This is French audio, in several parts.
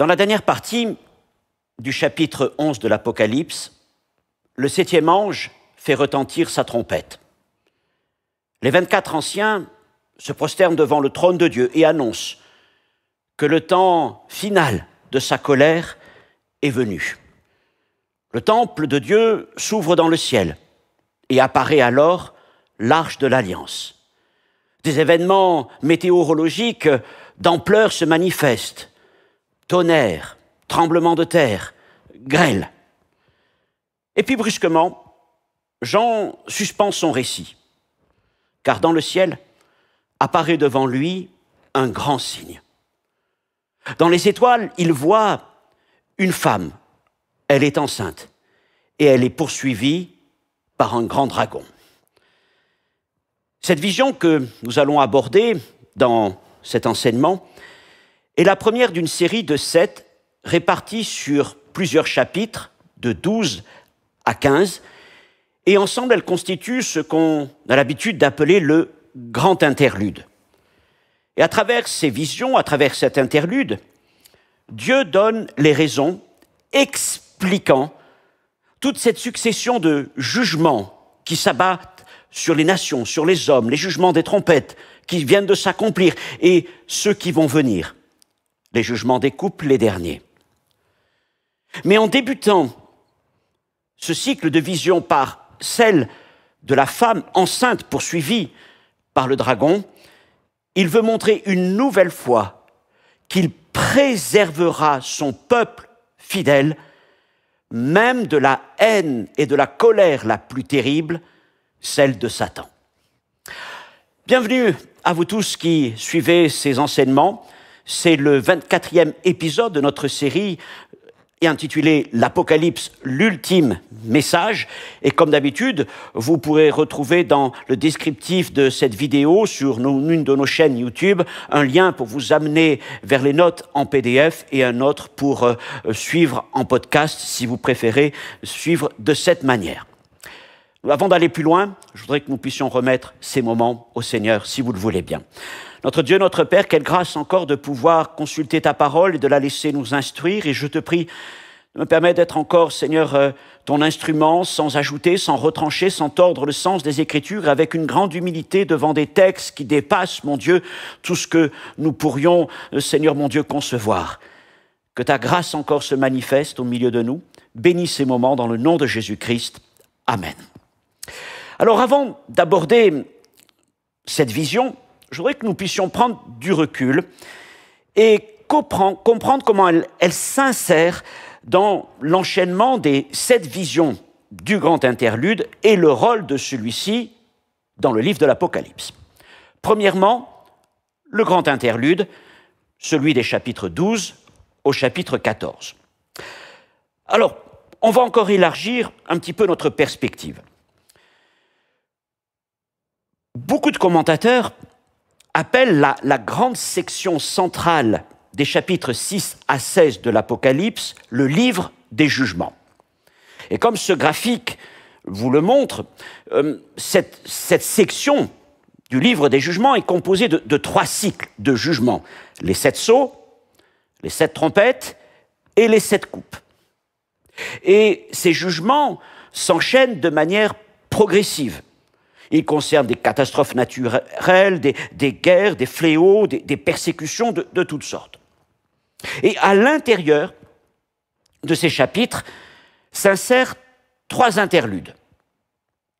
Dans la dernière partie du chapitre 11 de l'Apocalypse, le 7e ange fait retentir sa trompette. Les 24 anciens se prosternent devant le trône de Dieu et annoncent que le temps final de sa colère est venu. Le temple de Dieu s'ouvre dans le ciel et apparaît alors l'arche de l'Alliance. Des événements météorologiques d'ampleur se manifestent. Tonnerre, tremblement de terre, grêle. Et puis brusquement, Jean suspend son récit, car dans le ciel apparaît devant lui un grand signe. Dans les étoiles, il voit une femme. Elle est enceinte et elle est poursuivie par un grand dragon. Cette vision que nous allons aborder dans cet enseignement est la première d'une série de 7 répartis sur plusieurs chapitres de 12 à 15 et ensemble elles constituent ce qu'on a l'habitude d'appeler le grand interlude. Et à travers ces visions, à travers cet interlude, Dieu donne les raisons expliquant toute cette succession de jugements qui s'abattent sur les nations, sur les hommes, les jugements des trompettes qui viennent de s'accomplir et ceux qui vont venir, les jugements des couples, les derniers. Mais en débutant ce cycle de vision par celle de la femme enceinte poursuivie par le dragon, il veut montrer une nouvelle fois qu'il préservera son peuple fidèle, même de la haine et de la colère la plus terrible, celle de Satan. Bienvenue à vous tous qui suivez ces enseignements. C'est le 24e épisode de notre série intitulé l'Apocalypse, l'ultime message. Et comme d'habitude, vous pourrez retrouver dans le descriptif de cette vidéo sur une de nos chaînes YouTube un lien pour vous amener vers les notes en PDF et un autre pour suivre en podcast si vous préférez suivre de cette manière. Avant d'aller plus loin, je voudrais que nous puissions remettre ces moments au Seigneur, si vous le voulez bien. Notre Dieu, notre Père, quelle grâce encore de pouvoir consulter ta parole et de la laisser nous instruire. Et je te prie de me permettre d'être encore, Seigneur, ton instrument, sans ajouter, sans retrancher, sans tordre le sens des Écritures, avec une grande humilité devant des textes qui dépassent, mon Dieu, tout ce que nous pourrions, Seigneur, mon Dieu, concevoir. Que ta grâce encore se manifeste au milieu de nous. Bénis ces moments dans le nom de Jésus-Christ. Amen. Alors, avant d'aborder cette vision, je voudrais que nous puissions prendre du recul et comprendre comment elle s'insère dans l'enchaînement des 7 visions du grand interlude et le rôle de celui-ci dans le livre de l'Apocalypse. Premièrement, le grand interlude, celui des chapitres 12 au chapitre 14. Alors, on va encore élargir un petit peu notre perspective. Beaucoup de commentateurs appellent la grande section centrale des chapitres 6 à 16 de l'Apocalypse le livre des jugements. Et comme ce graphique vous le montre, cette section du livre des jugements est composée de 3 cycles de jugements. Les 7 sceaux, les 7 trompettes et les 7 coupes. Et ces jugements s'enchaînent de manière progressive. Ils concernent des catastrophes naturelles, des guerres, des fléaux, des persécutions de toutes sortes. Et à l'intérieur de ces chapitres s'insèrent 3 interludes.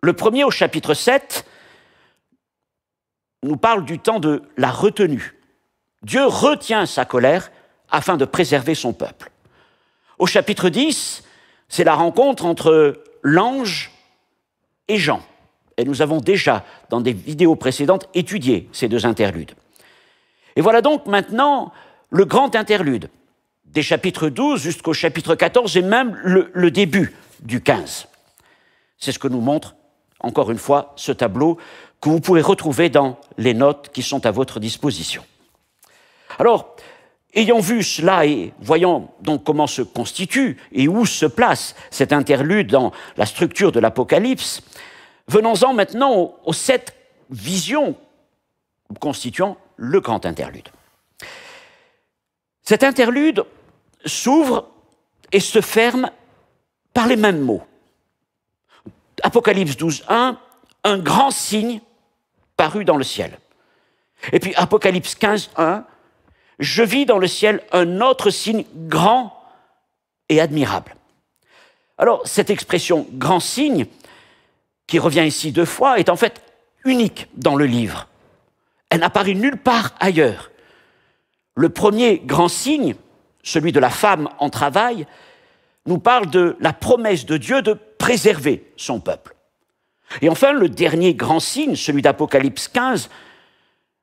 Le premier, au chapitre 7, nous parle du temps de la retenue. Dieu retient sa colère afin de préserver son peuple. Au chapitre 10, c'est la rencontre entre l'ange et Jean. Et nous avons déjà, dans des vidéos précédentes, étudié ces 2 interludes. Et voilà donc maintenant le grand interlude, des chapitres 12 jusqu'au chapitre 14 et même le début du 15. C'est ce que nous montre, encore une fois, ce tableau que vous pourrez retrouver dans les notes qui sont à votre disposition. Alors, ayant vu cela et voyant donc comment se constitue et où se place cet interlude dans la structure de l'Apocalypse, venons-en maintenant aux 7 visions constituant le grand interlude. Cet interlude s'ouvre et se ferme par les mêmes mots. Apocalypse 12.1, un grand signe parut dans le ciel. Et puis Apocalypse 15.1, je vis dans le ciel un autre signe grand et admirable. Alors, cette expression « grand signe », qui revient ici 2 fois, est en fait unique dans le livre. Elle n'apparaît nulle part ailleurs. Le premier grand signe, celui de la femme en travail, nous parle de la promesse de Dieu de préserver son peuple. Et enfin, le dernier grand signe, celui d'Apocalypse 15,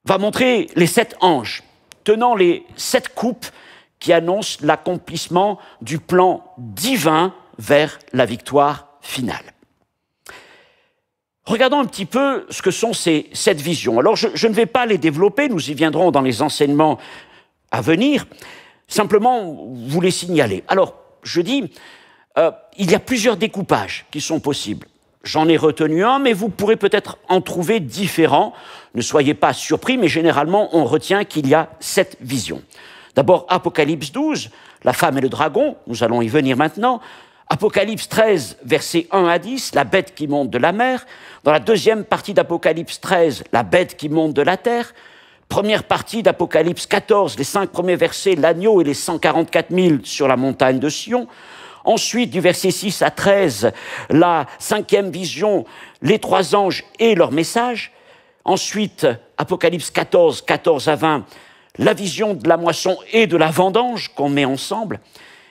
va montrer les 7 anges tenant les 7 coupes qui annoncent l'accomplissement du plan divin vers la victoire finale. Regardons un petit peu ce que sont ces 7 visions. Alors, je ne vais pas les développer, nous y viendrons dans les enseignements à venir, simplement vous les signaler. Alors, je dis, il y a plusieurs découpages qui sont possibles. J'en ai retenu un, mais vous pourrez peut-être en trouver différents. Ne soyez pas surpris, mais généralement, on retient qu'il y a 7 visions. D'abord, Apocalypse 12, la femme et le dragon, nous allons y venir maintenant. Apocalypse 13, versets 1 à 10, la bête qui monte de la mer. Dans la deuxième partie d'Apocalypse 13, la bête qui monte de la terre. Première partie d'Apocalypse 14, les 5 premiers versets, l'agneau et les 144 000 sur la montagne de Sion. Ensuite, du verset 6 à 13, la 5e vision, les 3 anges et leur message. Ensuite, Apocalypse 14, 14 à 20, la vision de la moisson et de la vendange qu'on met ensemble.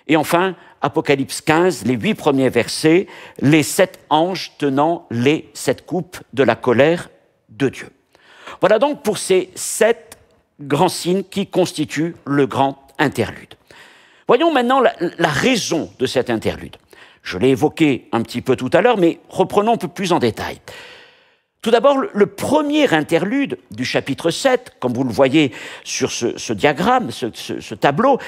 Et enfin, Apocalypse 15, les 8 premiers versets, les 7 anges tenant les 7 coupes de la colère de Dieu. Voilà donc pour ces 7 grands signes qui constituent le grand interlude. Voyons maintenant la raison de cet interlude. Je l'ai évoqué un petit peu tout à l'heure, mais reprenons un peu plus en détail. Tout d'abord, le premier interlude du chapitre 7, comme vous le voyez sur ce diagramme, ce tableau,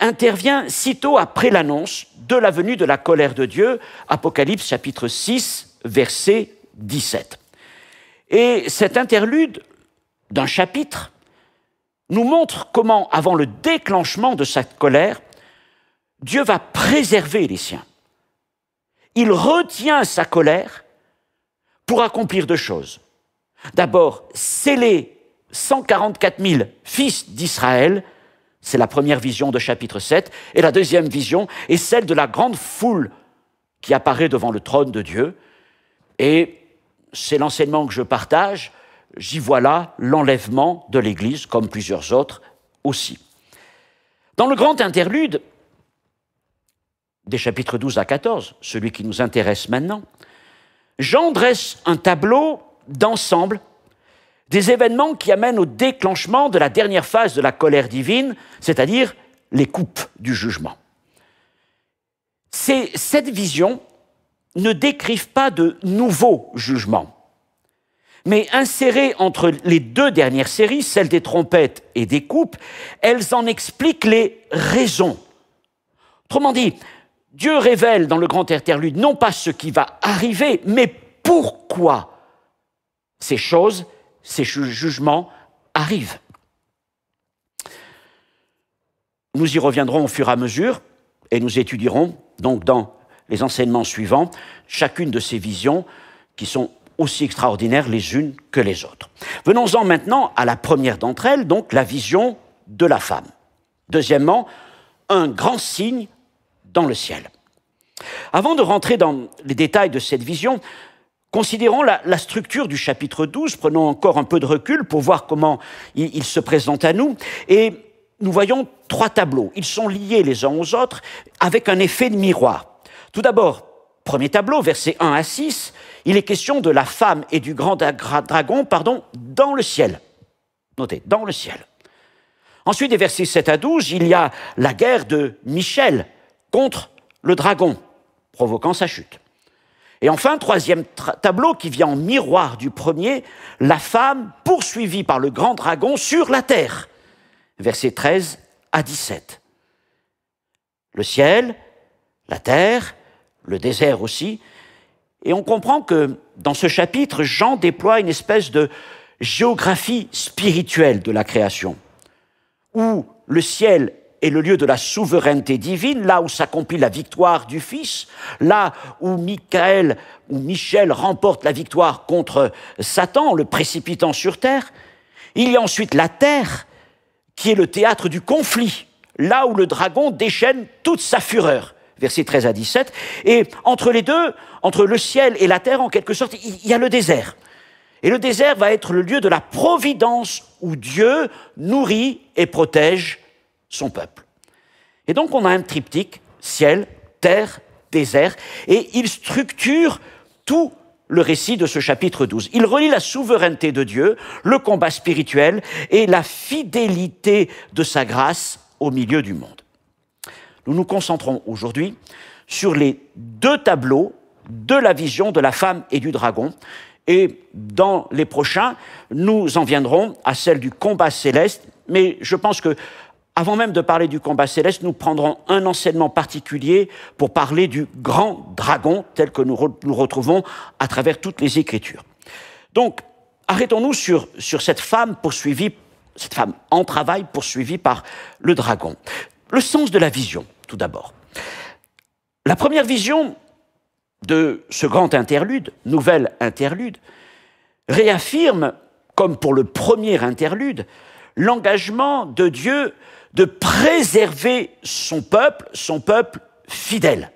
intervient sitôt après l'annonce de la venue de la colère de Dieu, Apocalypse chapitre 6, verset 17. Et cet interlude d'un chapitre nous montre comment, avant le déclenchement de sa colère, Dieu va préserver les siens. Il retient sa colère pour accomplir 2 choses. D'abord, sceller 144 000 fils d'Israël, c'est la première vision de chapitre 7, et la deuxième vision est celle de la grande foule qui apparaît devant le trône de Dieu, et c'est l'enseignement que je partage. J'y vois là l'enlèvement de l'Église, comme plusieurs autres aussi. Dans le grand interlude, des chapitres 12 à 14, celui qui nous intéresse maintenant, Jean dresse un tableau d'ensemble des événements qui amènent au déclenchement de la dernière phase de la colère divine, c'est-à-dire les coupes du jugement. Cette vision ne décrivent pas de nouveaux jugements, mais insérées entre les 2 dernières séries, celle des trompettes et des coupes, elles en expliquent les raisons. Autrement dit, Dieu révèle dans le grand interlude non pas ce qui va arriver, mais pourquoi ces choses, ces jugements arrivent. Nous y reviendrons au fur et à mesure et nous étudierons donc dans les enseignements suivants chacune de ces visions qui sont aussi extraordinaires les unes que les autres. Venons-en maintenant à la première d'entre elles, donc la vision de la femme. Deuxièmement, un grand signe dans le ciel. Avant de rentrer dans les détails de cette vision, considérons la structure du chapitre 12, prenons encore un peu de recul pour voir comment il se présente à nous, et nous voyons 3 tableaux. Ils sont liés les uns aux autres avec un effet de miroir. Tout d'abord, premier tableau, versets 1 à 6, il est question de la femme et du grand dragon, dans le ciel. Notez, dans le ciel. Ensuite, des versets 7 à 12, il y a la guerre de Michel contre le dragon, provoquant sa chute. Et enfin, troisième tableau qui vient en miroir du premier, la femme poursuivie par le grand dragon sur la terre. Versets 13 à 17. Le ciel, la terre, le désert aussi. Et on comprend que dans ce chapitre, Jean déploie une espèce de géographie spirituelle de la création, où le ciel est le lieu de la souveraineté divine, là où s'accomplit la victoire du Fils, là où Michel remporte la victoire contre Satan, en le précipitant sur terre. Il y a ensuite la terre, qui est le théâtre du conflit, là où le dragon déchaîne toute sa fureur. Versets 13 à 17. Et entre les deux, entre le ciel et la terre, en quelque sorte, il y a le désert. Et le désert va être le lieu de la providence où Dieu nourrit et protège son peuple. Et donc on a un triptyque, ciel, terre, désert, et il structure tout le récit de ce chapitre 12. Il relie la souveraineté de Dieu, le combat spirituel et la fidélité de sa grâce au milieu du monde. Nous nous concentrons aujourd'hui sur les deux tableaux de la vision de la femme et du dragon. Et dans les prochains, nous en viendrons à celle du combat céleste. Mais je pense que, avant même de parler du combat céleste, nous prendrons un enseignement particulier pour parler du grand dragon tel que nous retrouvons à travers toutes les Écritures. Donc, arrêtons-nous sur cette femme en travail poursuivie par le dragon. Le sens de la vision, tout d'abord. La première vision de ce grand interlude, nouvel interlude, réaffirme, comme pour le premier interlude, l'engagement de Dieu de préserver son peuple fidèle.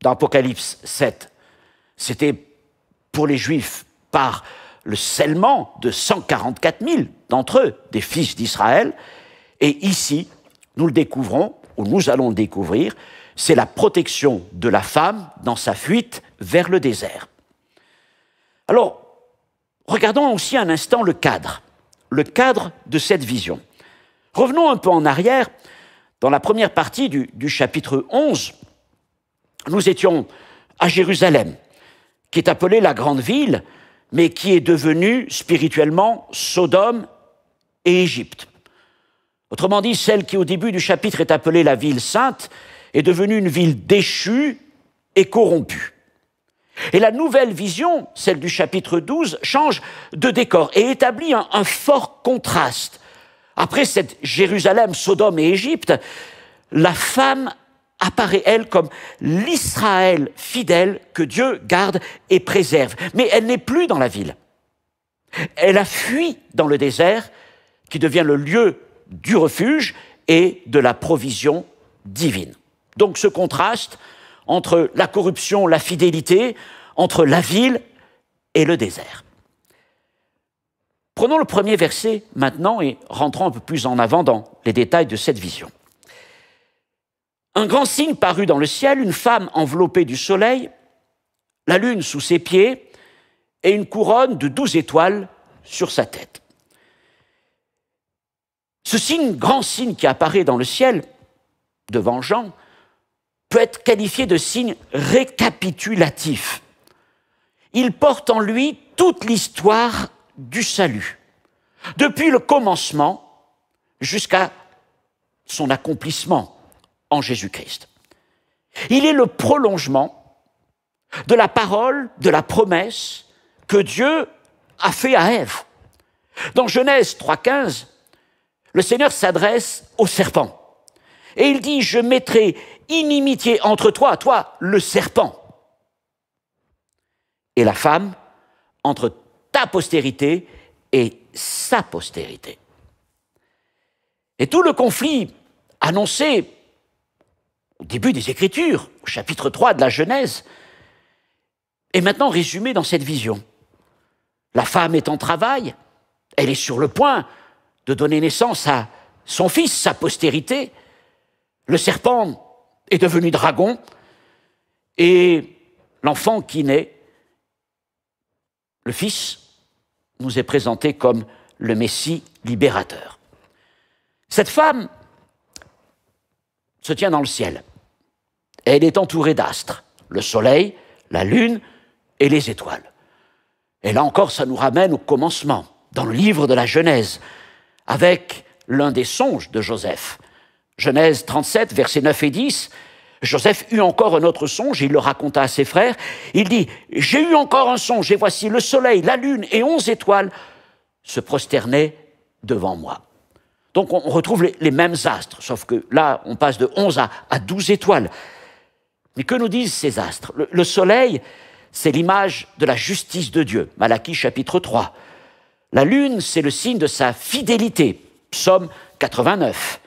Dans Apocalypse 7, c'était pour les Juifs par le scellement de 144 000 d'entre eux, des fils d'Israël, et ici, nous le découvrons, ou nous allons le découvrir, c'est la protection de la femme dans sa fuite vers le désert. Alors, regardons aussi un instant le cadre de cette vision. Revenons un peu en arrière, dans la première partie du chapitre 11, nous étions à Jérusalem, qui est appelée la grande ville, mais qui est devenue spirituellement Sodome et Égypte. Autrement dit, celle qui au début du chapitre est appelée la ville sainte est devenue une ville déchue et corrompue. Et la nouvelle vision, celle du chapitre 12, change de décor et établit un fort contraste. Après cette Jérusalem, Sodome et Égypte, la femme apparaît, elle, comme l'Israël fidèle que Dieu garde et préserve. Mais elle n'est plus dans la ville. Elle a fui dans le désert, qui devient le lieu du refuge et de la provision divine. Donc ce contraste entre la corruption, la fidélité, entre la ville et le désert. Prenons le premier verset maintenant et rentrons un peu plus en avant dans les détails de cette vision. Un grand signe parut dans le ciel, une femme enveloppée du soleil, la lune sous ses pieds et une couronne de 12 étoiles sur sa tête. Ce signe, grand signe qui apparaît dans le ciel, devant Jean, peut être qualifié de signe récapitulatif. Il porte en lui toute l'histoire du salut, depuis le commencement jusqu'à son accomplissement en Jésus-Christ. Il est le prolongement de la parole, de la promesse que Dieu a fait à Ève. Dans Genèse 3,15, le Seigneur s'adresse au serpent et il dit « Je mettrai inimitié entre toi, le serpent, et la femme, entre ta postérité et sa postérité. » Et tout le conflit annoncé au début des Écritures, au chapitre 3 de la Genèse, est maintenant résumé dans cette vision. La femme est en travail, elle est sur le point de donner naissance à son fils, sa postérité. Le serpent est devenu dragon, et l'enfant qui naît, le Fils, nous est présenté comme le Messie libérateur. Cette femme se tient dans le ciel. Elle est entourée d'astres, le soleil, la lune et les étoiles. Et là encore, ça nous ramène au commencement, dans le livre de la Genèse, avec l'un des songes de Joseph. Genèse 37, versets 9 et 10, Joseph eut encore un autre songe, il le raconta à ses frères. Il dit, « J'ai eu encore un songe, et voici le soleil, la lune et 11 étoiles se prosternaient devant moi. » Donc on retrouve les mêmes astres, sauf que là, on passe de 11 à 12 étoiles. Mais que nous disent ces astres? Le soleil, c'est l'image de la justice de Dieu, Malachie chapitre 3. La lune, c'est le signe de sa fidélité, Psaume 89.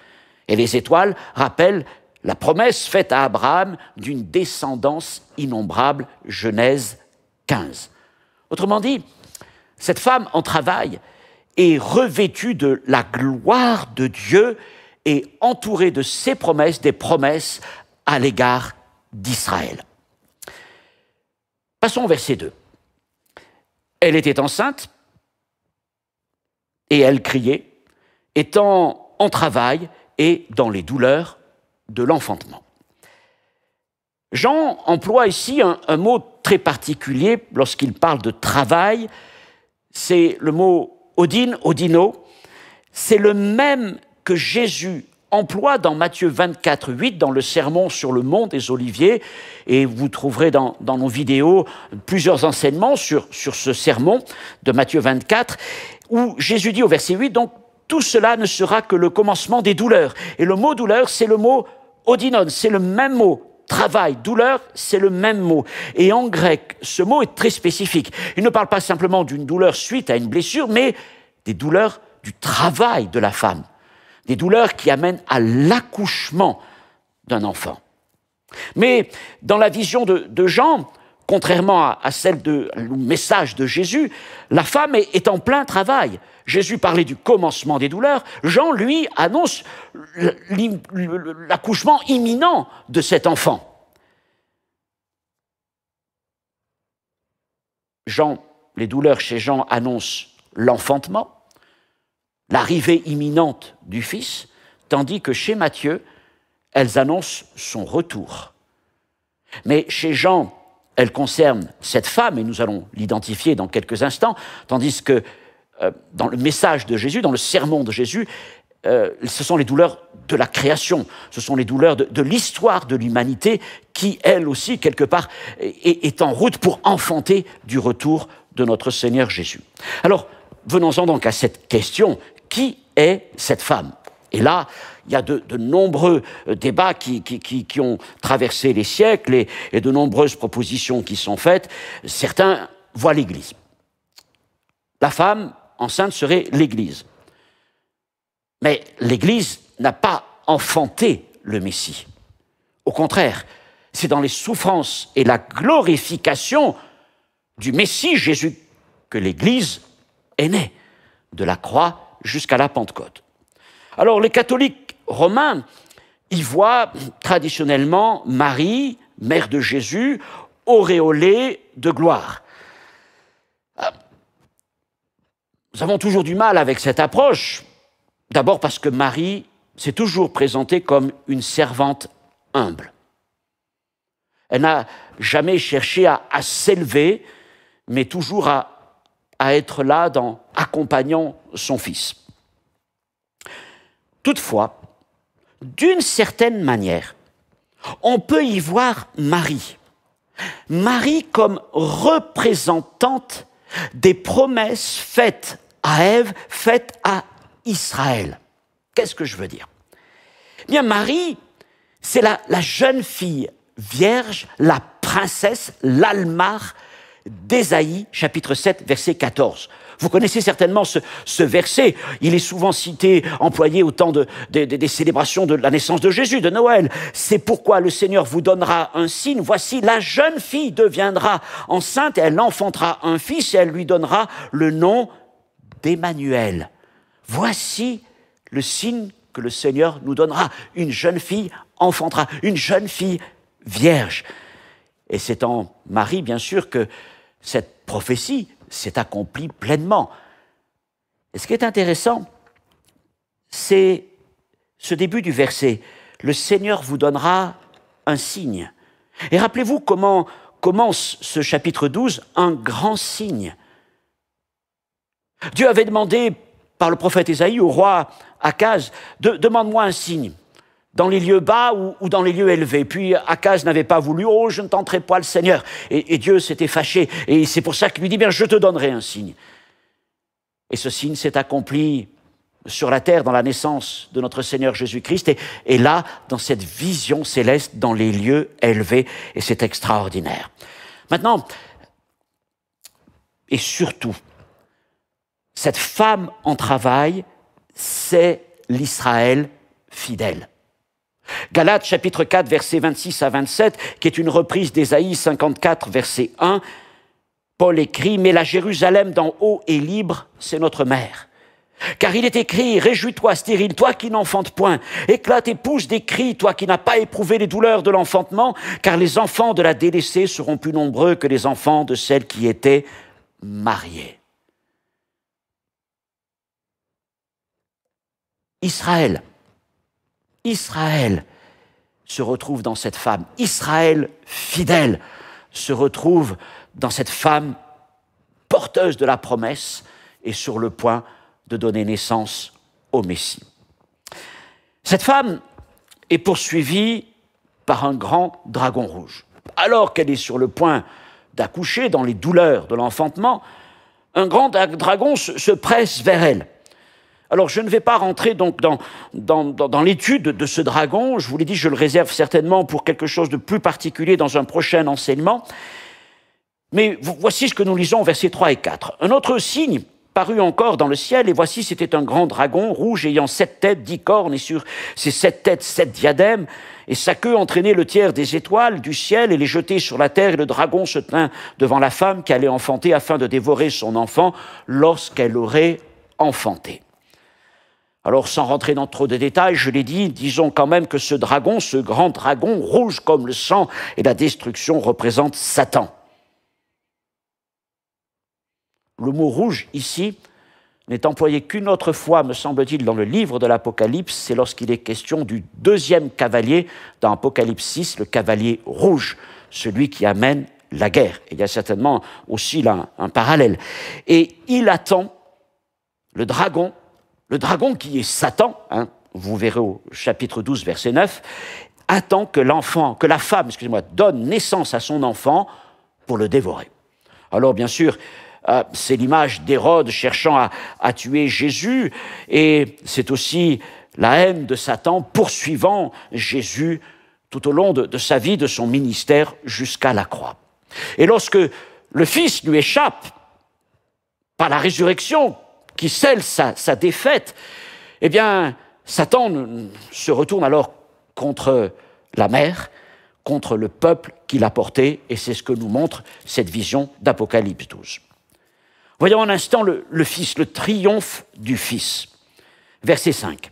Et les étoiles rappellent la promesse faite à Abraham d'une descendance innombrable, Genèse 15. Autrement dit, cette femme en travail est revêtue de la gloire de Dieu et entourée de ses promesses, des promesses à l'égard d'Israël. Passons au verset 2. Elle était enceinte et elle criait, étant en travail et dans les douleurs de l'enfantement. Jean emploie ici un mot très particulier lorsqu'il parle de travail. C'est le mot odin, odino. C'est le même que Jésus emploie dans Matthieu 24, 8, dans le sermon sur le mont des Oliviers. Et vous trouverez dans nos vidéos plusieurs enseignements sur ce sermon de Matthieu 24, où Jésus dit au verset 8, donc, tout cela ne sera que le commencement des douleurs. Et le mot douleur, c'est le mot odinon, c'est le même mot. Travail, douleur, c'est le même mot. Et en grec, ce mot est très spécifique. Il ne parle pas simplement d'une douleur suite à une blessure, mais des douleurs du travail de la femme. Des douleurs qui amènent à l'accouchement d'un enfant. Mais dans la vision de Jean, contrairement à celle du message de Jésus, la femme est en plein travail. Jésus parlait du commencement des douleurs. Jean, lui, annonce l'accouchement imminent de cet enfant. Les douleurs chez Jean annoncent l'enfantement, l'arrivée imminente du Fils, tandis que chez Matthieu, elles annoncent son retour. Mais chez Jean, elles concernent cette femme, et nous allons l'identifier dans quelques instants, tandis que dans le message de Jésus, dans le sermon de Jésus, ce sont les douleurs de la création, ce sont les douleurs de l'histoire de l'humanité qui, elle aussi, quelque part, est en route pour enfanter du retour de notre Seigneur Jésus. Alors, venons-en donc à cette question, qui est cette femme? Et là, il y a de nombreux débats qui ont traversé les siècles et de nombreuses propositions qui sont faites. Certains voient l'Église. La femme enceinte serait l'Église. Mais l'Église n'a pas enfanté le Messie. Au contraire, c'est dans les souffrances et la glorification du Messie Jésus que l'Église est née, de la croix jusqu'à la Pentecôte. Alors les catholiques romains y voient traditionnellement Marie, mère de Jésus, auréolée de gloire. Nous avons toujours du mal avec cette approche, d'abord parce que Marie s'est toujours présentée comme une servante humble. Elle n'a jamais cherché à s'élever, mais toujours à être là accompagnant son Fils. Toutefois, d'une certaine manière, on peut y voir Marie. Marie comme représentante des promesses faites à Ève, faites à Israël. Qu'est-ce que je veux dire? Eh bien, Marie, c'est la jeune fille vierge, la princesse, l'Almar d'Ésaïe, chapitre 7, verset 14. Vous connaissez certainement ce verset. Il est souvent cité, employé au temps des célébrations de la naissance de Jésus, de Noël. C'est pourquoi le Seigneur vous donnera un signe. Voici, la jeune fille deviendra enceinte et elle enfantera un fils et elle lui donnera le nom d'Emmanuel. Voici le signe que le Seigneur nous donnera. Une jeune fille enfantera, une jeune fille vierge. Et c'est en Marie, bien sûr, que cette prophétie s'est accomplie pleinement. Et ce qui est intéressant, c'est ce début du verset. Le Seigneur vous donnera un signe. Et rappelez-vous comment commence ce chapitre 12, un grand signe. Dieu avait demandé par le prophète Ésaïe au roi Akaz, demande-moi un signe, dans les lieux bas ou dans les lieux élevés. Puis Akaz n'avait pas voulu, je ne tenterai pas le Seigneur. Et Dieu s'était fâché, et c'est pour ça qu'il lui dit, bien, je te donnerai un signe. Et ce signe s'est accompli sur la terre dans la naissance de notre Seigneur Jésus-Christ et là, dans cette vision céleste, dans les lieux élevés, et c'est extraordinaire. Maintenant, et surtout, cette femme en travail, c'est l'Israël fidèle. Galates chapitre 4, versets 26 à 27, qui est une reprise d'Ésaïe 54, verset 1, Paul écrit « Mais la Jérusalem d'en haut est libre, c'est notre mère. Car il est écrit, réjouis-toi, stérile, toi qui n'enfantes point. Éclate et pousse des cris, toi qui n'as pas éprouvé les douleurs de l'enfantement, car les enfants de la délaissée seront plus nombreux que les enfants de celles qui étaient mariées. » Israël se retrouve dans cette femme. Israël fidèle se retrouve dans cette femme porteuse de la promesse et sur le point de donner naissance au Messie. Cette femme est poursuivie par un grand dragon rouge. Alors qu'elle est sur le point d'accoucher dans les douleurs de l'enfantement, un grand dragon se presse vers elle. Alors, je ne vais pas rentrer donc dans l'étude de ce dragon. Je vous l'ai dit, je le réserve certainement pour quelque chose de plus particulier dans un prochain enseignement. Mais voici ce que nous lisons au versets 3 et 4. Un autre signe parut encore dans le ciel, et voici, c'était un grand dragon rouge ayant 7 têtes, 10 cornes, et sur ces 7 têtes, 7 diadèmes, et sa queue entraînait le tiers des étoiles du ciel et les jetait sur la terre, et le dragon se tint devant la femme qui allait enfanter afin de dévorer son enfant lorsqu'elle aurait enfanté. Alors, sans rentrer dans trop de détails, je l'ai dit, disons quand même que ce dragon, ce grand dragon, rouge comme le sang et la destruction, représente Satan. Le mot rouge, ici, n'est employé qu'une autre fois, me semble-t-il, dans le livre de l'Apocalypse, c'est lorsqu'il est question du deuxième cavalier dans Apocalypse 6, le cavalier rouge, celui qui amène la guerre. Et il y a certainement aussi là un parallèle. Et il attend, le dragon qui est Satan, vous verrez au chapitre 12, verset 9, attend que la femme, donne naissance à son enfant pour le dévorer. Alors, bien sûr, c'est l'image d'Hérode cherchant à tuer Jésus, et c'est aussi la haine de Satan poursuivant Jésus tout au long de sa vie, de son ministère, jusqu'à la croix. Et lorsque le Fils lui échappe par la résurrection, qui scelle sa défaite, eh bien, Satan se retourne alors contre la mère, contre le peuple qu'il a porté, et c'est ce que nous montre cette vision d'Apocalypse 12. Voyons un instant le Fils, le triomphe du Fils. Verset 5.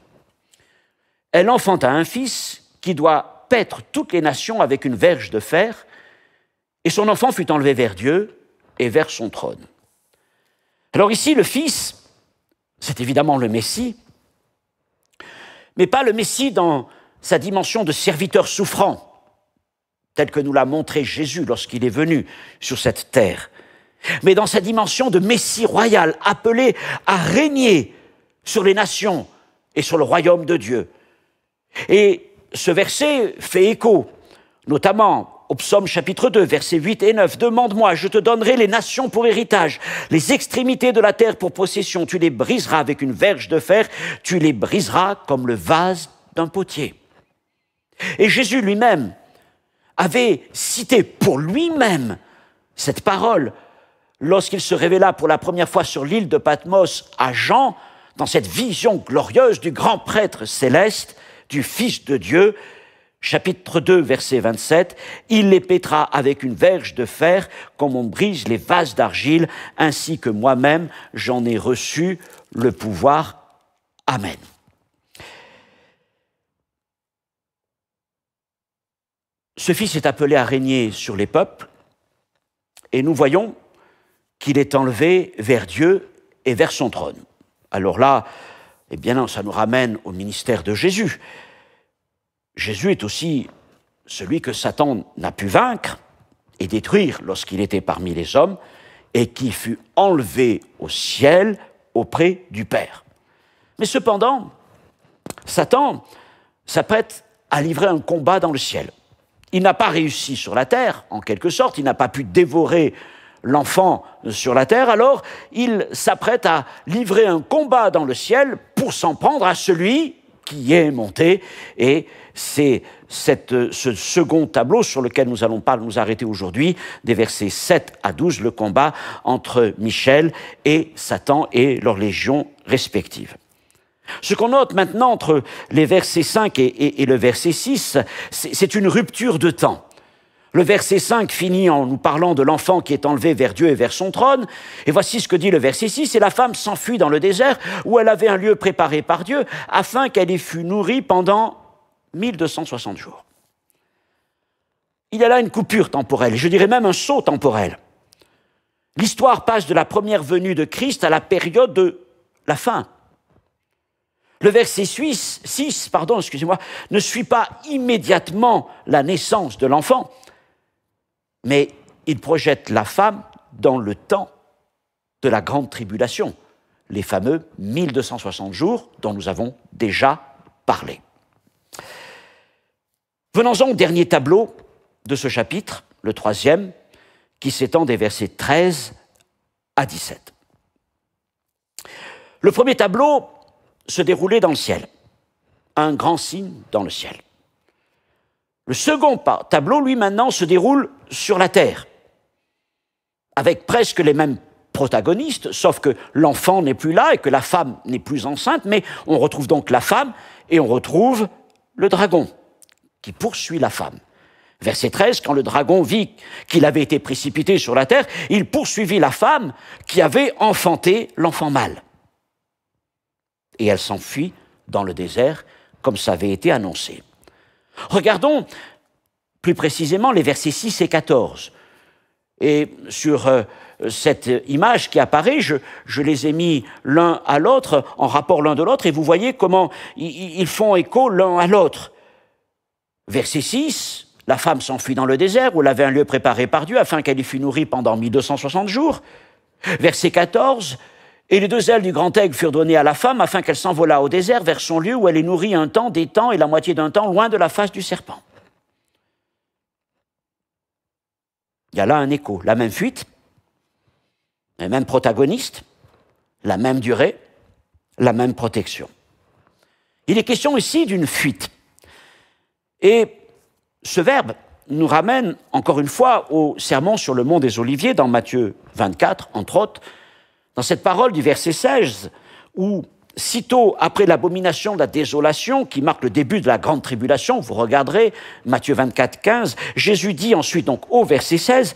Elle enfanta un fils qui doit paître toutes les nations avec une verge de fer, et son enfant fut enlevé vers Dieu et vers son trône. Alors ici, le Fils, c'est évidemment le Messie, mais pas le Messie dans sa dimension de serviteur souffrant, tel que nous l'a montré Jésus lorsqu'il est venu sur cette terre, mais dans sa dimension de Messie royal, appelé à régner sur les nations et sur le royaume de Dieu. Et ce verset fait écho, notamment au psaume chapitre 2, versets 8 et 9. « Demande-moi, je te donnerai les nations pour héritage, les extrémités de la terre pour possession. Tu les briseras avec une verge de fer, tu les briseras comme le vase d'un potier. » Et Jésus lui-même avait cité pour lui-même cette parole lorsqu'il se révéla pour la première fois sur l'île de Patmos à Jean, dans cette vision glorieuse du grand prêtre céleste, du Fils de Dieu, chapitre 2, verset 27, « Il les pétera avec une verge de fer, comme on brise les vases d'argile, ainsi que moi-même j'en ai reçu le pouvoir. Amen. » Ce Fils est appelé à régner sur les peuples, et nous voyons qu'il est enlevé vers Dieu et vers son trône. Alors là, eh bien, ça nous ramène au ministère de Jésus. Jésus est aussi celui que Satan n'a pu vaincre et détruire lorsqu'il était parmi les hommes et qui fut enlevé au ciel auprès du Père. Mais cependant, Satan s'apprête à livrer un combat dans le ciel. Il n'a pas réussi sur la terre, en quelque sorte, il n'a pas pu dévorer l'enfant sur la terre, alors il s'apprête à livrer un combat dans le ciel pour s'en prendre à celui qui est monté. Et c'est ce second tableau sur lequel nous allons pas nous arrêter aujourd'hui, des versets 7 à 12, le combat entre Michel et Satan et leurs légions respectives. Ce qu'on note maintenant entre les versets 5 et le verset 6, c'est une rupture de temps. Le verset 5 finit en nous parlant de l'enfant qui est enlevé vers Dieu et vers son trône. Et voici ce que dit le verset 6. « Et la femme s'enfuit dans le désert où elle avait un lieu préparé par Dieu afin qu'elle y fût nourrie pendant 1260 jours. » Il y a là une coupure temporelle, je dirais même un saut temporel. L'histoire passe de la première venue de Christ à la période de la fin. Le verset 6, ne suit pas immédiatement la naissance de l'enfant, mais il projette la femme dans le temps de la grande tribulation, les fameux 1260 jours dont nous avons déjà parlé. Venons-en au dernier tableau de ce chapitre, le troisième, qui s'étend des versets 13 à 17. Le premier tableau se déroulait dans le ciel, un grand signe dans le ciel. Le second tableau, lui, maintenant, se déroule sur la terre, avec presque les mêmes protagonistes, sauf que l'enfant n'est plus là et que la femme n'est plus enceinte, mais on retrouve donc la femme et on retrouve le dragon qui poursuit la femme. Verset 13, quand le dragon vit qu'il avait été précipité sur la terre, il poursuivit la femme qui avait enfanté l'enfant mâle. Et elle s'enfuit dans le désert, comme ça avait été annoncé. Regardons plus précisément les versets 6 et 14. Et sur cette image qui apparaît, je les ai mis l'un à l'autre, en rapport l'un de l'autre, et vous voyez comment ils font écho l'un à l'autre. Verset 6, la femme s'enfuit dans le désert, où elle avait un lieu préparé par Dieu, afin qu'elle y fût nourrie pendant 1260 jours. Verset 14, et les 2 ailes du grand aigle furent données à la femme, afin qu'elle s'envolât au désert, vers son lieu où elle est nourrie un temps, des temps, et la moitié d'un temps, loin de la face du serpent. Il y a là un écho, la même fuite, les mêmes protagonistes, la même durée, la même protection. Il est question ici d'une fuite. Et ce verbe nous ramène, encore une fois, au sermon sur le mont des Oliviers, dans Matthieu 24, entre autres, dans cette parole du verset 16, où, sitôt après l'abomination de la désolation, qui marque le début de la grande tribulation, vous regarderez, Matthieu 24, 15, Jésus dit ensuite, donc au verset 16,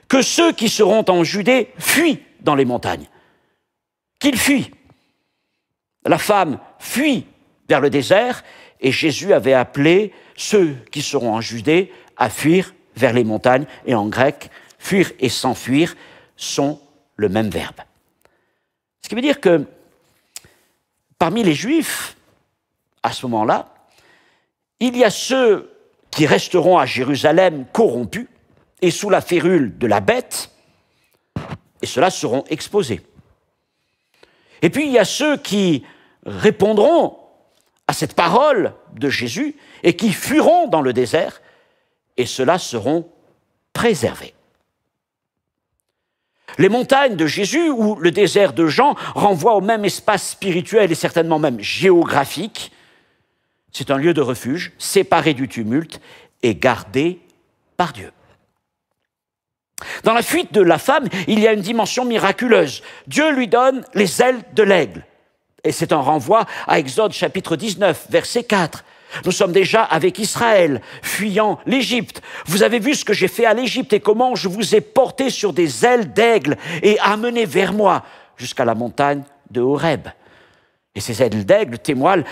que ceux qui seront en Judée fuient dans les montagnes, qu'ils fuient. La femme fuit vers le désert, et Jésus avait appelé ceux qui seront en Judée à fuir vers les montagnes. Et en grec, fuir et s'enfuir sont le même verbe. Ce qui veut dire que parmi les Juifs, à ce moment-là, il y a ceux qui resteront à Jérusalem corrompus et sous la férule de la bête, et ceux-là seront exposés. Et puis il y a ceux qui répondront à cette parole de Jésus et qui fuiront dans le désert, et ceux-là seront préservés. Les montagnes de Jésus ou le désert de Jean renvoient au même espace spirituel et certainement même géographique. C'est un lieu de refuge, séparé du tumulte et gardé par Dieu. Dans la fuite de la femme, il y a une dimension miraculeuse. Dieu lui donne les ailes de l'aigle. Et c'est un renvoi à Exode chapitre 19, verset 4. Nous sommes déjà avec Israël, fuyant l'Égypte. Vous avez vu ce que j'ai fait à l'Égypte et comment je vous ai porté sur des ailes d'aigle et amené vers moi jusqu'à la montagne de Horeb. Et ces ailes d'aigle témoignent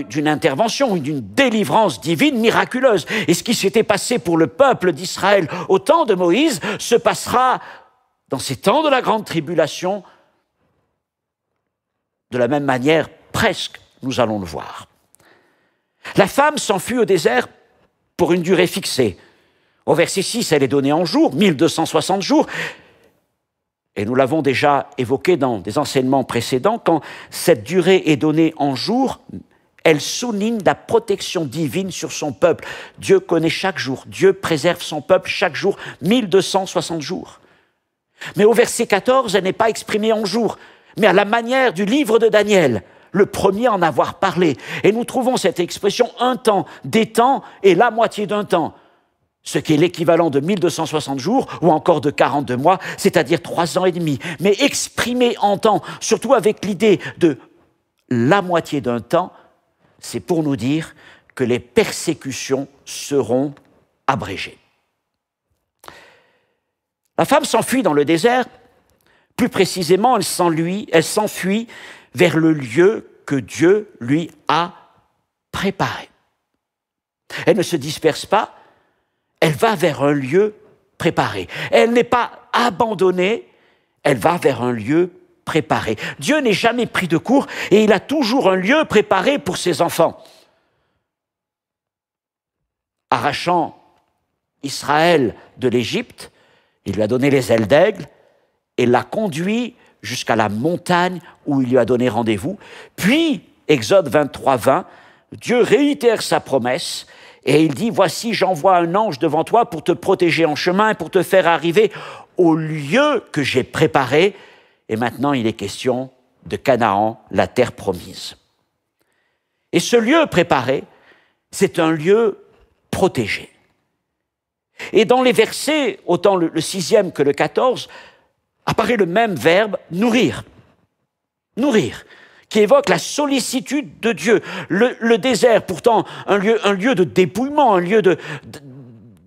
d'une intervention, d'une délivrance divine miraculeuse. Et ce qui s'était passé pour le peuple d'Israël au temps de Moïse se passera dans ces temps de la grande tribulation de la même manière, presque, nous allons le voir. La femme s'enfuit au désert pour une durée fixée. Au verset 6, elle est donnée en jours, 1260 jours. Et nous l'avons déjà évoqué dans des enseignements précédents, quand cette durée est donnée en jours, elle souligne la protection divine sur son peuple. Dieu connaît chaque jour, Dieu préserve son peuple chaque jour, 1260 jours. Mais au verset 14, elle n'est pas exprimée en jours, mais à la manière du livre de Daniel, le premier à en avoir parlé. Et nous trouvons cette expression un temps, des temps et la moitié d'un temps, ce qui est l'équivalent de 1260 jours ou encore de 42 mois, c'est-à-dire 3 ans et demi, mais exprimé en temps, surtout avec l'idée de la moitié d'un temps, c'est pour nous dire que les persécutions seront abrégées. La femme s'enfuit dans le désert, plus précisément, elle s'enfuit vers le lieu que Dieu lui a préparé. Elle ne se disperse pas, elle va vers un lieu préparé. Elle n'est pas abandonnée, elle va vers un lieu préparé. Dieu n'est jamais pris de court et il a toujours un lieu préparé pour ses enfants. Arrachant Israël de l'Égypte, il lui a donné les ailes d'aigle et l'a conduit jusqu'à la montagne où il lui a donné rendez-vous. Puis, Exode 23, 20, Dieu réitère sa promesse et il dit « Voici, j'envoie un ange devant toi pour te protéger en chemin et pour te faire arriver au lieu que j'ai préparé. » Et maintenant, il est question de Canaan, la terre promise. Et ce lieu préparé, c'est un lieu protégé. Et dans les versets, autant le 6e que le 14, apparaît le même verbe « nourrir ». Nourrir, qui évoque la sollicitude de Dieu. Le désert, pourtant un lieu de dépouillement, un lieu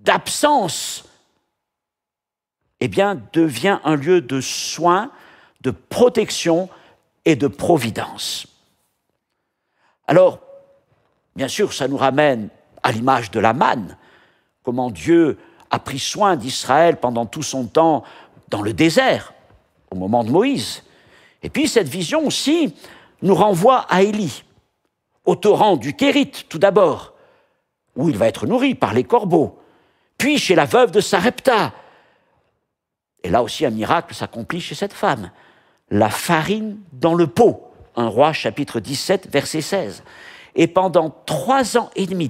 d'absence, eh bien, devient un lieu de soins, de protection et de providence. Alors, bien sûr, ça nous ramène à l'image de la manne, comment Dieu a pris soin d'Israël pendant tout son temps dans le désert, au moment de Moïse. Et puis cette vision aussi nous renvoie à Élie, au torrent du Kérit tout d'abord, où il va être nourri par les corbeaux, puis chez la veuve de Sarepta. Et là aussi un miracle s'accomplit chez cette femme, la farine dans le pot, 1 Roi chapitre 17 verset 16. Et pendant 3 ans et demi,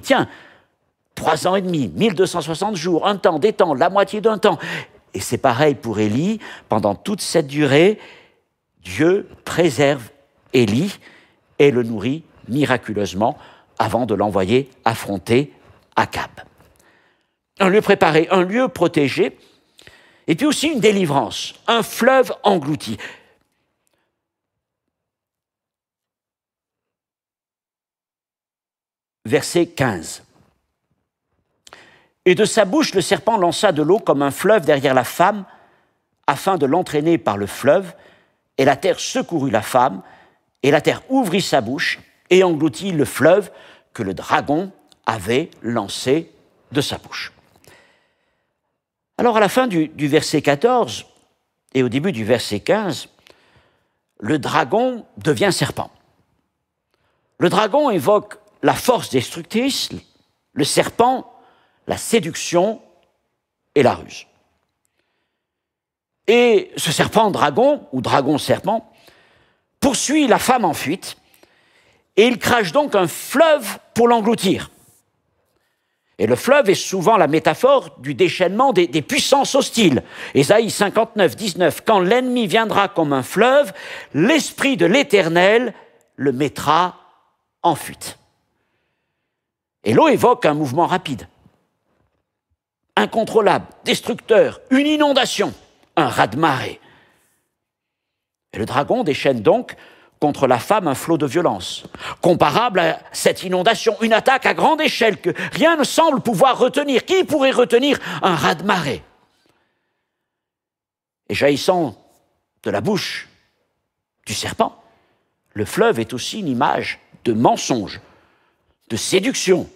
3 ans et demi, 1260 jours, un temps, des temps, la moitié d'un temps. Et c'est pareil pour Élie, pendant toute cette durée, Dieu préserve Élie et le nourrit miraculeusement avant de l'envoyer affronter Akab. Un lieu préparé, un lieu protégé, et puis aussi une délivrance, un fleuve englouti. Verset 15. Et de sa bouche, le serpent lança de l'eau comme un fleuve derrière la femme, afin de l'entraîner par le fleuve, et la terre secourut la femme, et la terre ouvrit sa bouche et engloutit le fleuve que le dragon avait lancé de sa bouche. Alors à la fin du verset 14 et au début du verset 15, le dragon devient serpent. Le dragon évoque la force destructrice, le serpent, la séduction et la ruse. Et ce serpent-dragon, ou dragon-serpent, poursuit la femme en fuite, et il crache donc un fleuve pour l'engloutir. Et le fleuve est souvent la métaphore du déchaînement des puissances hostiles. Ésaïe 59, 19, « Quand l'ennemi viendra comme un fleuve, l'Esprit de l'Éternel le mettra en fuite. » Et l'eau évoque un mouvement rapide, incontrôlable, destructeur, une inondation, un raz-de-marée. Et le dragon déchaîne donc contre la femme un flot de violence, comparable à cette inondation, une attaque à grande échelle que rien ne semble pouvoir retenir. Qui pourrait retenir un raz-de-marée? Et jaillissant de la bouche du serpent, le fleuve est aussi une image de mensonge, de séduction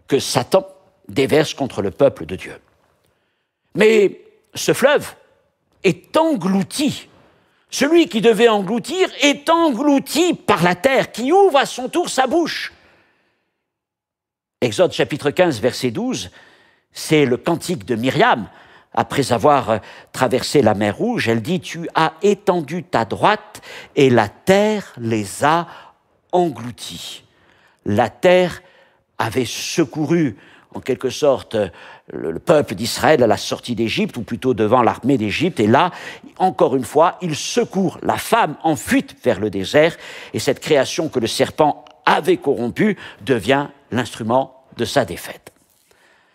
que Satan déverse contre le peuple de Dieu. Mais ce fleuve est englouti. Celui qui devait engloutir est englouti par la terre qui ouvre à son tour sa bouche. Exode chapitre 15, verset 12, c'est le cantique de Myriam. Après avoir traversé la mer Rouge, elle dit « Tu as étendu ta droite et la terre les a engloutis. » La terre avait secouru en quelque sorte le peuple d'Israël à la sortie d'Égypte, ou plutôt devant l'armée d'Égypte. Et là, encore une fois, il secourt la femme en fuite vers le désert, et cette création que le serpent avait corrompue devient l'instrument de sa défaite.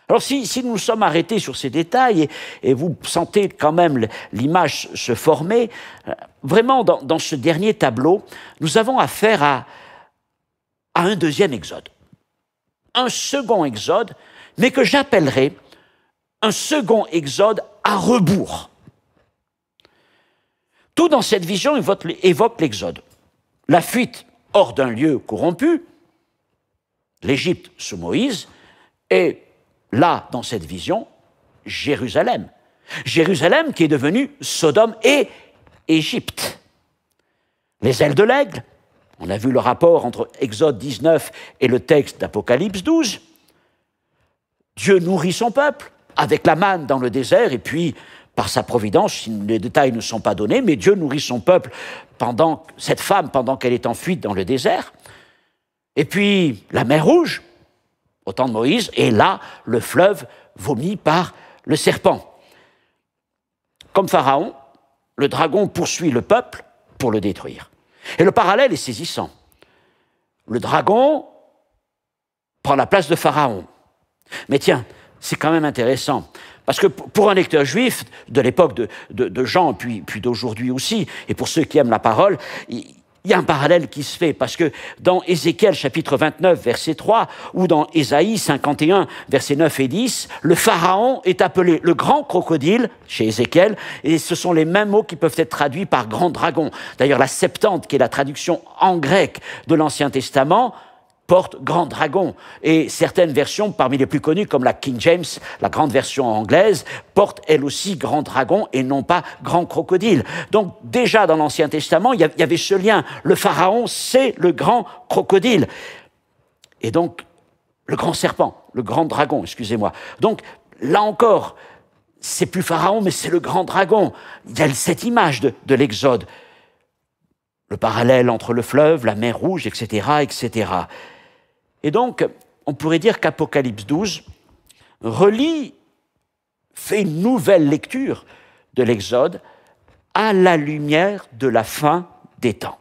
Alors si nous nous sommes arrêtés sur ces détails, et vous sentez quand même l'image se former, vraiment dans ce dernier tableau, nous avons affaire à un deuxième exode. Un second exode, mais que j'appellerais un second exode à rebours. Tout dans cette vision évoque l'exode. La fuite hors d'un lieu corrompu, l'Égypte sous Moïse, et là, dans cette vision, Jérusalem. Jérusalem qui est devenue Sodome et Égypte. Les ailes de l'aigle, on a vu le rapport entre Exode 19 et le texte d'Apocalypse 12. Dieu nourrit son peuple avec la manne dans le désert, et puis, par sa providence, les détails ne sont pas donnés, mais Dieu nourrit son peuple cette femme pendant qu'elle est en fuite dans le désert. Et puis, la mer Rouge, au temps de Moïse, et là, le fleuve vomi par le serpent. Comme Pharaon, le dragon poursuit le peuple pour le détruire. Et le parallèle est saisissant. Le dragon prend la place de Pharaon. Mais tiens, c'est quand même intéressant, parce que pour un lecteur juif de l'époque de Jean, puis d'aujourd'hui aussi, et pour ceux qui aiment la parole, il y a un parallèle qui se fait, parce que dans Ézéchiel chapitre 29, verset 3, ou dans Ésaïe 51, versets 9 et 10, le pharaon est appelé le grand crocodile, chez Ézéchiel, et ce sont les mêmes mots qui peuvent être traduits par grand dragon. D'ailleurs, la Septante, qui est la traduction en grec de l'Ancien Testament, porte grand dragon. Et certaines versions, parmi les plus connues, comme la King James, la grande version anglaise, portent elle aussi grand dragon et non pas grand crocodile. Donc déjà dans l'Ancien Testament, il y avait ce lien. Le pharaon, c'est le grand crocodile. Et donc, le grand serpent, le grand dragon, excusez-moi. Donc, là encore, c'est plus pharaon, mais c'est le grand dragon. Il y a cette image de l'Exode. Le parallèle entre le fleuve, la mer Rouge, etc., etc. Et donc, on pourrait dire qu'Apocalypse 12 fait une nouvelle lecture de l'Exode à la lumière de la fin des temps.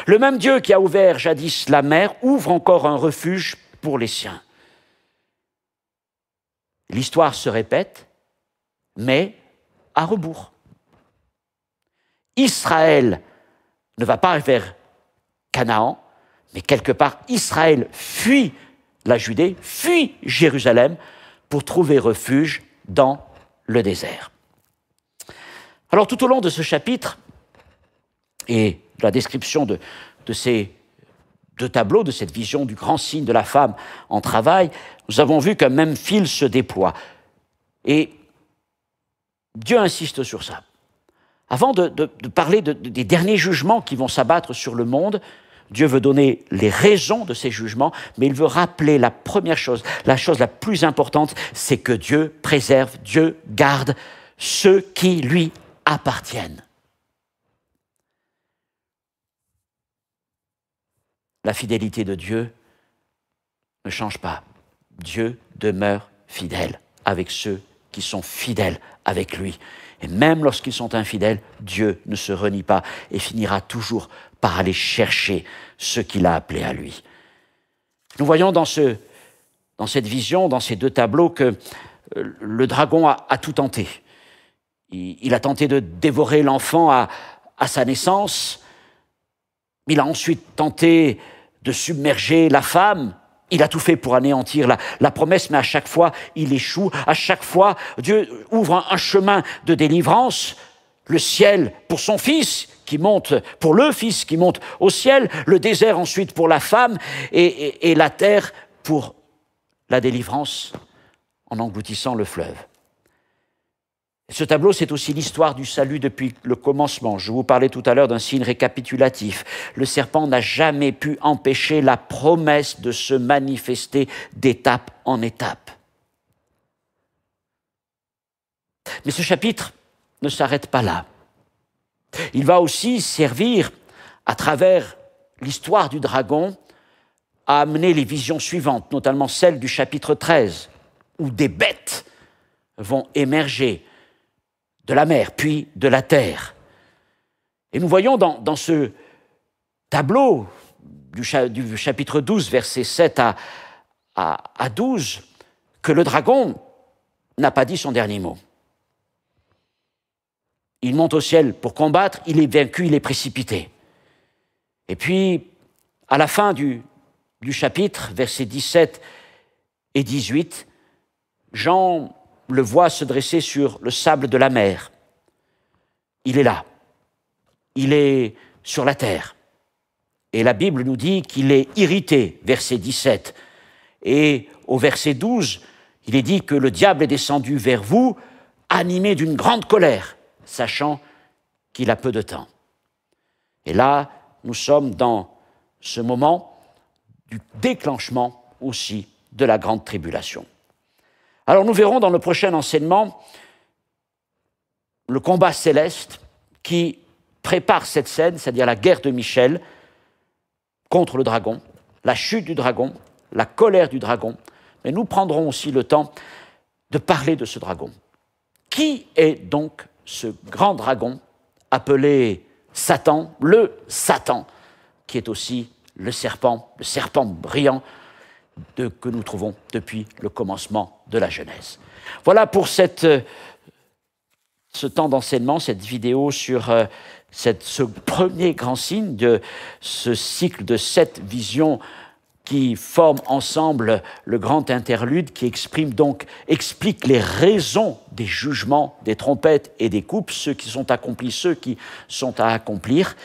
Le même Dieu qui a ouvert jadis la mer ouvre encore un refuge pour les siens. L'histoire se répète, mais à rebours. Israël ne va pas vers Canaan, mais quelque part, Israël fuit la Judée, fuit Jérusalem pour trouver refuge dans le désert. Alors, tout au long de ce chapitre, et de la description de ces deux tableaux, de cette vision du grand signe de la femme en travail, nous avons vu qu'un même fil se déploie. Et Dieu insiste sur ça. Avant de parler des derniers jugements qui vont s'abattre sur le monde, Dieu veut donner les raisons de ces jugements, mais il veut rappeler la première chose, la chose la plus importante, c'est que Dieu préserve, Dieu garde ceux qui lui appartiennent. La fidélité de Dieu ne change pas. Dieu demeure fidèle avec ceux qui sont fidèles avec lui. Et même lorsqu'ils sont infidèles, Dieu ne se renie pas et finira toujours par aller chercher ceux qu'il a appelés à lui. Nous voyons dans cette vision, dans ces deux tableaux, que le dragon a tout tenté. Il a tenté de dévorer l'enfant à sa naissance. Il a ensuite tenté de submerger la femme. Il a tout fait pour anéantir la promesse, mais à chaque fois, il échoue. À chaque fois, Dieu ouvre un chemin de délivrance. Le ciel pour son fils, pour le fils qui monte au ciel, le désert ensuite pour la femme, et la terre pour la délivrance en engloutissant le fleuve. Ce tableau, c'est aussi l'histoire du salut depuis le commencement. Je vous parlais tout à l'heure d'un signe récapitulatif. Le serpent n'a jamais pu empêcher la promesse de se manifester d'étape en étape. Mais ce chapitre ne s'arrête pas là. Il va aussi servir, à travers l'histoire du dragon, a amené les visions suivantes, notamment celle du chapitre 13, où des bêtes vont émerger de la mer, puis de la terre. Et nous voyons dans ce tableau du chapitre 12, versets 7 à 12, que le dragon n'a pas dit son dernier mot. Il monte au ciel pour combattre, il est vaincu, il est précipité. Et puis, à la fin du chapitre, versets 17 et 18, Jean le voit se dresser sur le sable de la mer. Il est là. Il est sur la terre. Et la Bible nous dit qu'il est irrité, verset 17. Et au verset 12, il est dit que le diable est descendu vers vous, animé d'une grande colère, sachant qu'il a peu de temps. Et là, nous sommes dans ce moment du déclenchement aussi de la grande tribulation. Alors nous verrons dans le prochain enseignement le combat céleste qui prépare cette scène, c'est-à-dire la guerre de Michel contre le dragon, la chute du dragon, la colère du dragon. Mais nous prendrons aussi le temps de parler de ce dragon. Qui est donc ce grand dragon appelé Satan, le Satan, qui est aussi le serpent brillant que nous trouvons depuis le commencement de la Genèse. Voilà pour ce temps d'enseignement, cette vidéo sur ce premier grand signe de ce cycle de 7 visions qui forment ensemble le grand interlude qui explique les raisons des jugements, des trompettes et des coupes, ceux qui sont accomplis, ceux qui sont à accomplir.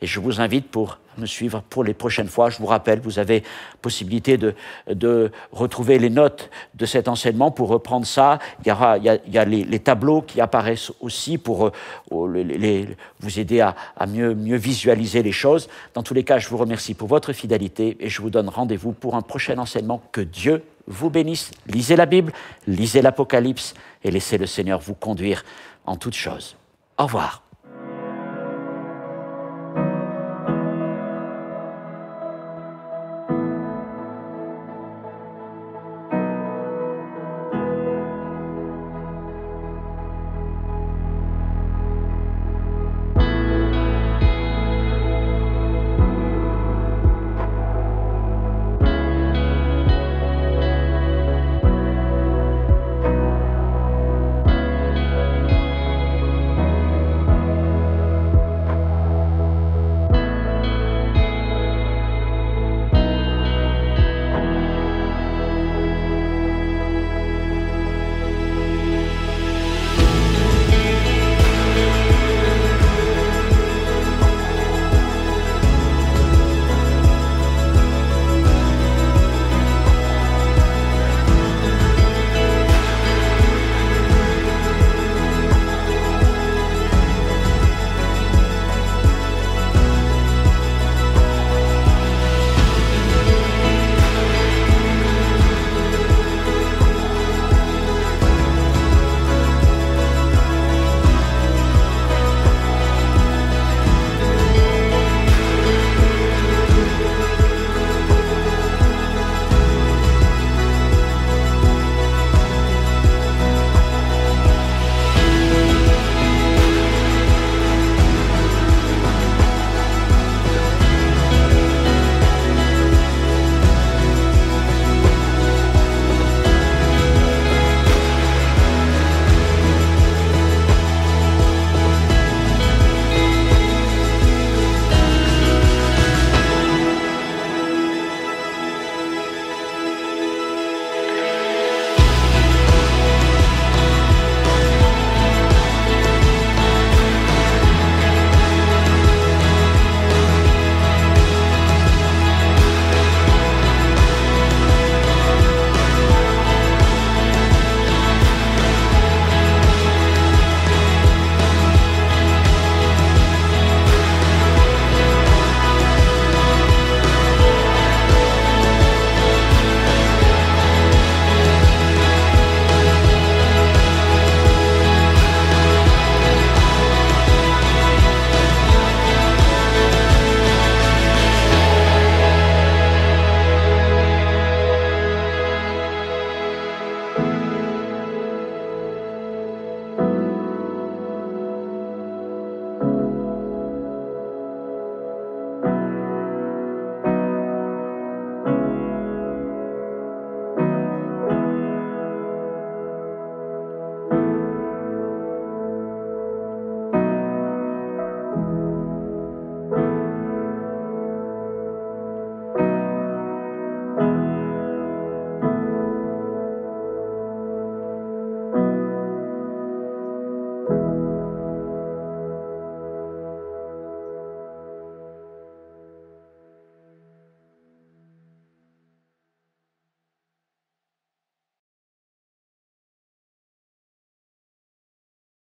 Et je vous invite pour me suivre pour les prochaines fois. Je vous rappelle, vous avez possibilité de retrouver les notes de cet enseignement pour reprendre ça. Il y a les tableaux qui apparaissent aussi pour vous aider à mieux visualiser les choses. Dans tous les cas, je vous remercie pour votre fidélité et je vous donne rendez-vous pour un prochain enseignement. Que Dieu vous bénisse. Lisez la Bible, lisez l'Apocalypse et laissez le Seigneur vous conduire en toutes choses. Au revoir.